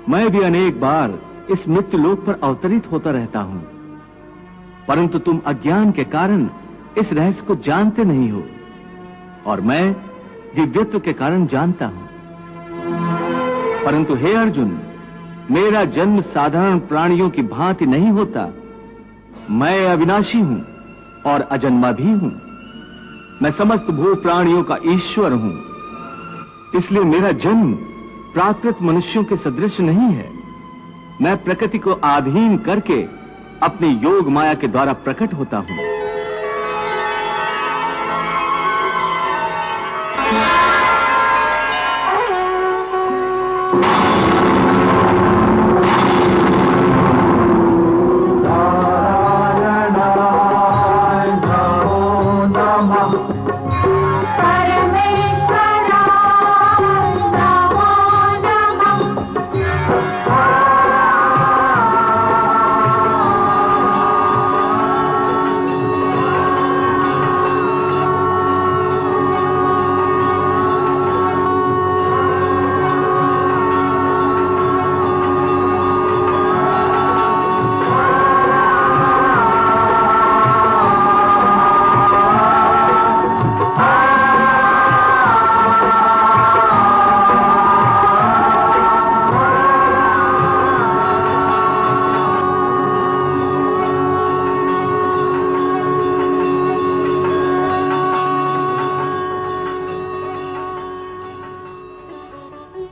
मैं भी अनेक बार इस मृत्यु लोक पर अवतरित होता रहता हूं, परंतु तुम अज्ञान के कारण इस रहस्य को जानते नहीं हो, और मैं दिव्यत्व के कारण जानता हूं। परंतु हे अर्जुन, मेरा जन्म साधारण प्राणियों की भांति नहीं होता। मैं अविनाशी हूं और अजन्मा भी हूं। मैं समस्त भू प्राणियों का ईश्वर हूं। इसलिए मेरा जन्म प्राकृत मनुष्यों के सदृश नहीं है। मैं प्रकृति को अधीन करके अपनी योग माया के द्वारा प्रकट होता हूं।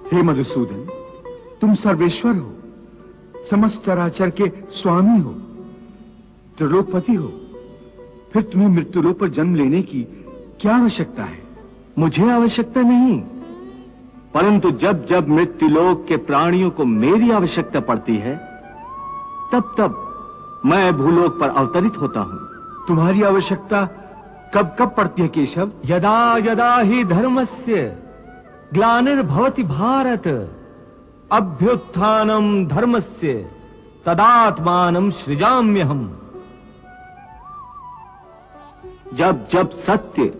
हे मधुसूदन, तुम सर्वेश्वर हो, समस्त चराचर के स्वामी हो, त्रिलोकपति हो। फिर तुम्हें मृत्युलोक पर जन्म लेने की क्या आवश्यकता है? मुझे आवश्यकता नहीं, परंतु जब जब मृत्युलोक के प्राणियों को मेरी आवश्यकता पड़ती है, तब तब मैं भूलोक पर अवतरित होता हूं। तुम्हारी आवश्यकता कब कब पड़ती है केशव? यदा यदा ही धर्मस्य ग्लानिर्भवति भारत, अभ्युत्थानम धर्मस्य तदात्मानं सृजाम्यहम्। जब जब सत्य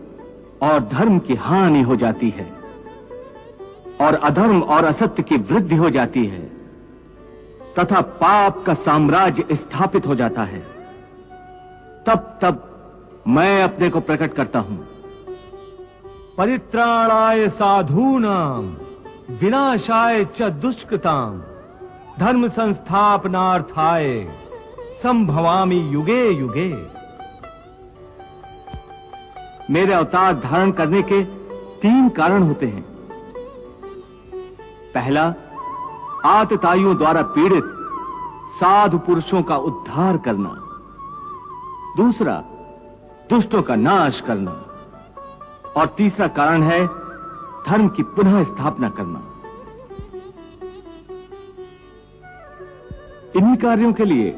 और धर्म की हानि हो जाती है और अधर्म और असत्य की वृद्धि हो जाती है तथा पाप का साम्राज्य स्थापित हो जाता है, तब तब मैं अपने को प्रकट करता हूं। परित्राणाय साधूनां विनाशाय च दुष्कृतां धर्म संस्थापनार्थाय संभवामि युगे युगे। मेरे अवतार धारण करने के 3 कारण होते हैं। पहला, आतताइयों द्वारा पीड़ित साधु पुरुषों का उद्धार करना। दूसरा, दुष्टों का नाश करना। और तीसरा कारण है धर्म की पुनः स्थापना करना। इन्हीं कार्यों के लिए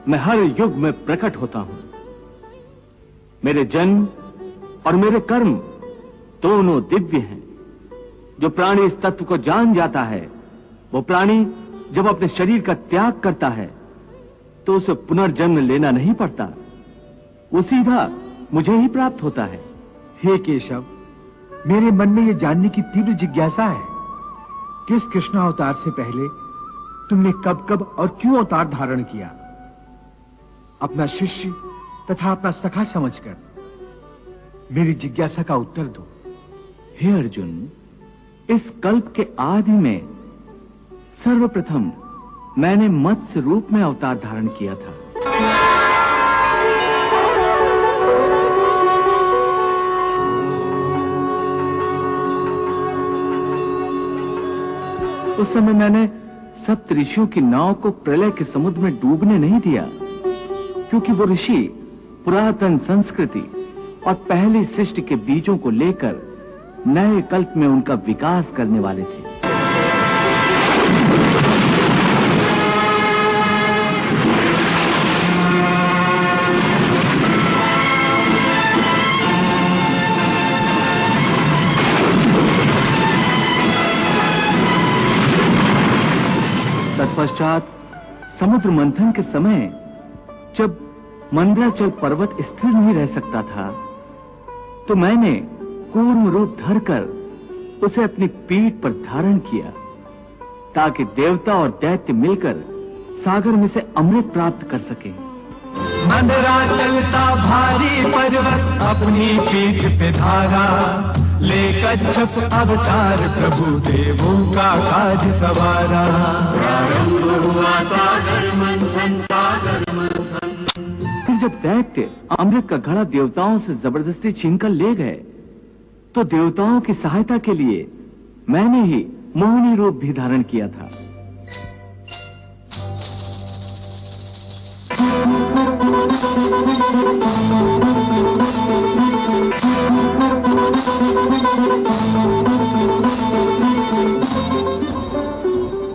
मैं हर युग में प्रकट होता हूं। मेरे जन्म और मेरे कर्म दोनों दिव्य हैं। जो प्राणी इस तत्व को जान जाता है, वो प्राणी जब अपने शरीर का त्याग करता है तो उसे पुनर्जन्म लेना नहीं पड़ता, वो सीधा मुझे ही प्राप्त होता है। हे केशव, मेरे मन में यह जानने की तीव्र जिज्ञासा है कि इस कृष्ण अवतार से पहले तुमने कब कब और क्यों अवतार धारण किया? अपना शिष्य तथा अपना सखा समझकर मेरी जिज्ञासा का उत्तर दो। हे अर्जुन, इस कल्प के आदि में सर्वप्रथम मैंने मत्स्य रूप में अवतार धारण किया था। उस समय मैंने सप्त ऋषियों की नाव को प्रलय के समुद्र में डूबने नहीं दिया, क्योंकि वो ऋषि पुरातन संस्कृति और पहली सृष्टि के बीजों को लेकर नए कल्प में उनका विकास करने वाले थे। तत्पश्चात समुद्र मंथन के समय जब मंदराचल पर्वत स्थिर नहीं रह सकता था, तो मैंने कूर्म रूप धरकर उसे अपनी पीठ पर धारण किया ताकि देवता और दैत्य मिलकर सागर में से अमृत प्राप्त कर सके। मंदराचल सा भारी पर्वत अपनी पीठ पे धारा, ले कच्छप अवतार प्रभु देवों का काज सवारा। प्रारंभ हुआ सागर मंथन, सागर मंथन। फिर जब दैत्य अमृत का घड़ा देवताओं से जबरदस्ती छीनकर ले गए, तो देवताओं की सहायता के लिए मैंने ही मोहिनी रूप भी धारण किया था।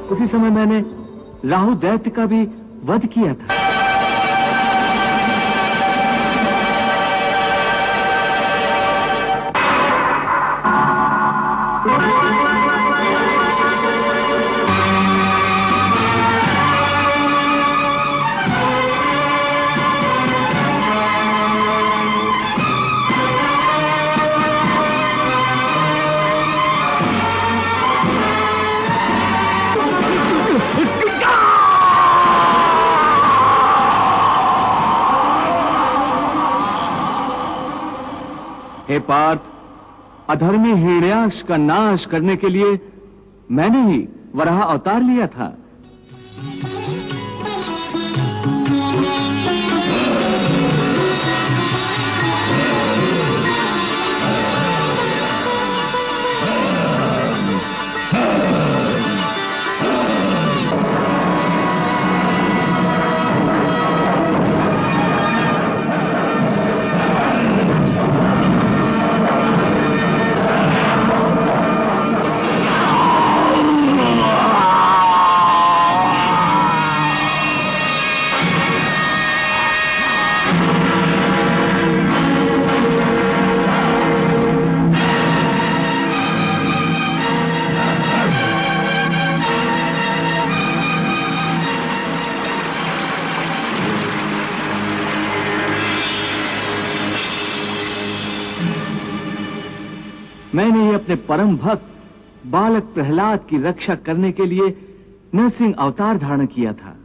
उसी समय मैंने राहु दैत्य का भी वध किया था। हे पार्थ, अधर्मी हिरण्याक्ष का नाश करने के लिए मैंने ही वराह अवतार लिया था। मैंने ही अपने परम भक्त बालक प्रहलाद की रक्षा करने के लिए नरसिंह अवतार धारण किया था।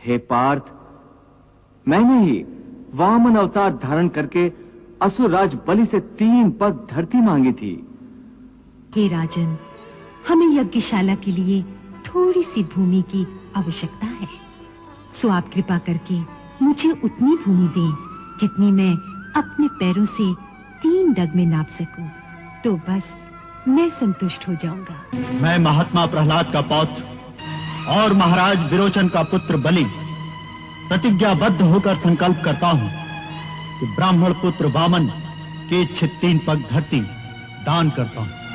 हे पार्थ, मैंने ही वामन अवतार धारण करके असुरराज बलि से 3 पग धरती मांगी थी। हे राजन, हमें यज्ञशाला के लिए थोड़ी सी भूमि की आवश्यकता है, सो आप कृपा करके मुझे उतनी भूमि दें जितनी मैं अपने पैरों से 3 डग में नाप सकूं, तो बस मैं संतुष्ट हो जाऊंगा। मैं महात्मा प्रहलाद का पौत्र और महाराज विरोचन का पुत्र बलि प्रतिज्ञाबद्ध होकर संकल्प करता हूं कि ब्राह्मण पुत्र वामन के इच्छित 3 पग धरती दान करता हूं।